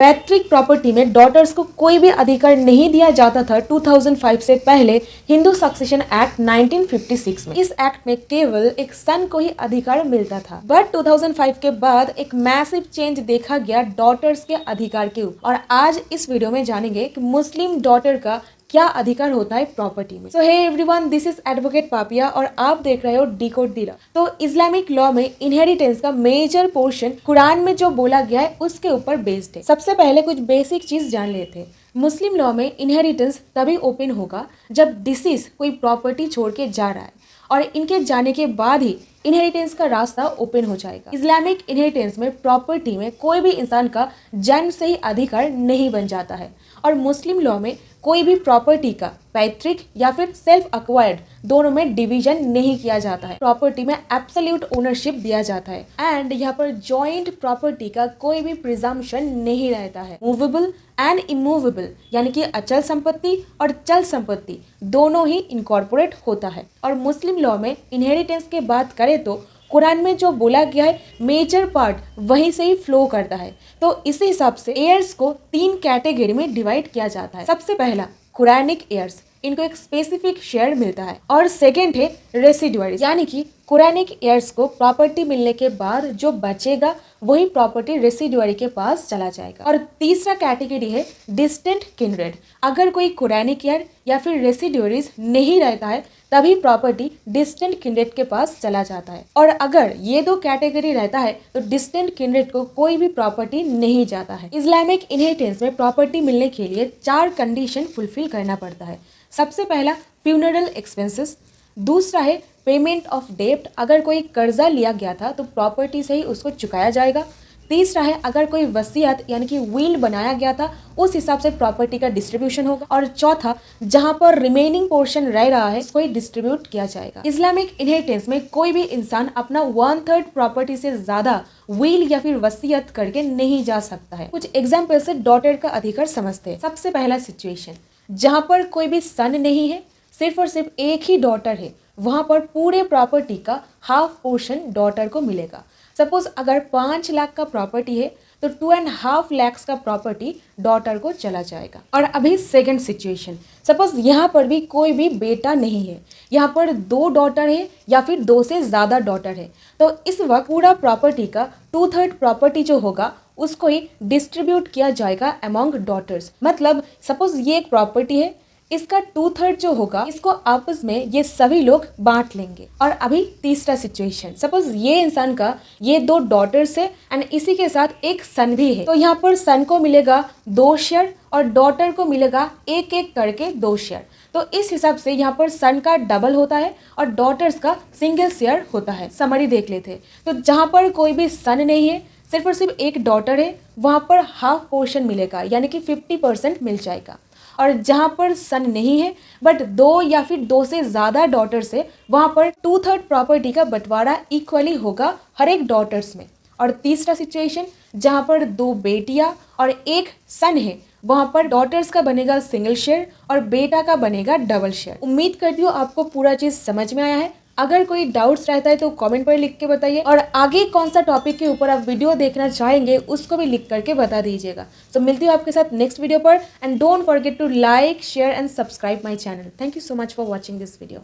पैतृक प्रॉपर्टी में डॉटर्स को कोई भी अधिकार नहीं दिया जाता था 2005 से पहले हिंदू सक्सेशन एक्ट 1956 में। इस एक्ट में केवल एक सन को ही अधिकार मिलता था, बट 2005 के बाद एक मैसिव चेंज देखा गया डॉटर्स के अधिकार के ऊपर। और आज इस वीडियो में जानेंगे कि मुस्लिम डॉटर का क्या अधिकार होता है प्रॉपर्टी में। So hey everyone, this is advocate Papiya और आप देख रहे हो डिकोड दी लॉ। तो इस्लामिक लॉ में इनहेरिटेंस का मेजर पोर्शन कुरान में जो बोला गया है उसके ऊपर बेस्ड है। सबसे पहले कुछ बेसिक चीज जान लेते हैं। मुस्लिम लॉ में इनहेरिटेंस तभी ओपन होगा जब डिसीज कोई प्रॉपर्टी छोड़ के जा रहा है और इनके जाने के बाद ही इनहेरिटेंस का रास्ता ओपन हो जाएगा। इस्लामिक इनहेरिटेंस में प्रॉपर्टी में कोई भी इंसान का जन्म से ही अधिकार नहीं बन जाता है और मुस्लिम लॉ में कोई भी प्रॉपर्टी का पैतृक या फिर सेल्फ अक्वायर्ड दोनों में डिवीजन नहीं किया जाता है। प्रॉपर्टी में एब्सोल्यूट ओनरशिप दिया जाता है एंड यहाँ पर जॉइंट प्रॉपर्टी का कोई भी प्रिजम्पशन नहीं रहता है। मूवेबल एंड इमूवेबल यानी कि अचल संपत्ति और चल संपत्ति दोनों ही इनकॉर्पोरेट होता है। और मुस्लिम लॉ में इनहेरिटेंस की बात करें तो कुरान में जो बोला गया है मेजर पार्ट वहीं से ही फ्लो करता है। तो इसी हिसाब से एयर्स को 3 कैटेगरी में डिवाइड किया जाता है। सबसे पहला कुरानिक एयर्स, इनको एक स्पेसिफिक शेयर मिलता है। और सेकेंड है रेसिडुअरीज, यानी कि कुरानिक एयर्स को प्रॉपर्टी मिलने के बाद जो बचेगा वही प्रॉपर्टी रेसिडुअरी के पास चला जाएगा। और तीसरा कैटेगरी है डिस्टेंट किंड्रेड। अगर कोई कुरानिक एयर या फिर रेसिडुअरीज नहीं रहता है तभी प्रॉपर्टी डिस्टेंट किंड्रेड के पास चला जाता है। और अगर ये 2 कैटेगरी रहता है तो डिस्टेंट किंड्रेड को कोई भी प्रॉपर्टी नहीं जाता है। इस्लामिक इनहेरिटेंस में प्रॉपर्टी मिलने के लिए 4 कंडीशन फुलफिल करना पड़ता है। सबसे पहला फ्यूनरल एक्सपेंसेस, दूसरा है पेमेंट ऑफ डेब्ट, अगर कोई कर्जा लिया गया था तो प्रॉपर्टी से ही उसको चुकाया जाएगा। तीसरा है अगर कोई वसीयत यानी कि विल बनाया गया था उस हिसाब से प्रॉपर्टी का डिस्ट्रीब्यूशन होगा। और चौथा, जहां पर रिमेनिंग पोर्शन रह रहा है उसको ही डिस्ट्रीब्यूट किया जाएगा। इस्लामिक इनहेरिटेंस में कोई भी इंसान अपना 1/3 प्रॉपर्टी से ज्यादा विल या फिर वसीयत करके नहीं जा सकता है। कुछ एग्जाम्पल से डॉटर का अधिकार समझते हैं। सबसे पहला सिचुएशन, जहां पर कोई भी सन नहीं है, सिर्फ और सिर्फ एक ही डॉटर है, वहां पर पूरे प्रॉपर्टी का हाफ पोर्शन डॉटर को मिलेगा। सपोज अगर 5 लाख का प्रॉपर्टी है तो 2.5 लाख का प्रॉपर्टी डॉटर को चला जाएगा। और अभी सेकंड सिचुएशन, सपोज यहाँ पर भी कोई भी बेटा नहीं है, यहाँ पर 2 डॉटर है या फिर 2 से ज़्यादा डॉटर है, तो इस वक्त पूरा प्रॉपर्टी का 2/3 प्रॉपर्टी जो होगा उसको ही डिस्ट्रीब्यूट किया जाएगा अमॉन्ग डॉटर्स। मतलब सपोज ये एक प्रॉपर्टी है, इसका 2/3 जो होगा इसको आपस में ये सभी लोग बांट लेंगे। और अभी तीसरा सिचुएशन, सपोज ये इंसान का ये 2 डॉटर्स है एंड इसी के साथ एक सन भी है, तो यहाँ पर सन को मिलेगा 2 शेयर और डॉटर को मिलेगा एक एक करके 2 शेयर। तो इस हिसाब से यहाँ पर सन का डबल होता है और डॉटर्स का सिंगल शेयर होता है। समरी देख लेते हैं। तो जहाँ पर कोई भी सन नहीं है, सिर्फ और सिर्फ एक डॉटर है, वहाँ पर हाफ पोर्शन मिलेगा यानी कि 50% मिल जाएगा। और जहाँ पर सन नहीं है बट 2 या फिर 2 से ज़्यादा डॉटर्स है, वहाँ पर 2/3 प्रॉपर्टी का बंटवारा इक्वली होगा हर एक डॉटर्स में। और तीसरा सिचुएशन, जहाँ पर 2 बेटियाँ और एक सन है, वहाँ पर डॉटर्स का बनेगा सिंगल शेयर और बेटा का बनेगा डबल शेयर। उम्मीद करती हूँ आपको पूरा चीज़ समझ में आया है। अगर कोई डाउट्स रहता है तो कमेंट पर लिख के बताइए और आगे कौन सा टॉपिक के ऊपर आप वीडियो देखना चाहेंगे उसको भी लिख करके बता दीजिएगा। तो मिलती हूँ आपके साथ नेक्स्ट वीडियो पर and don't forget to like, share and subscribe my channel. Thank you so much for watching this video.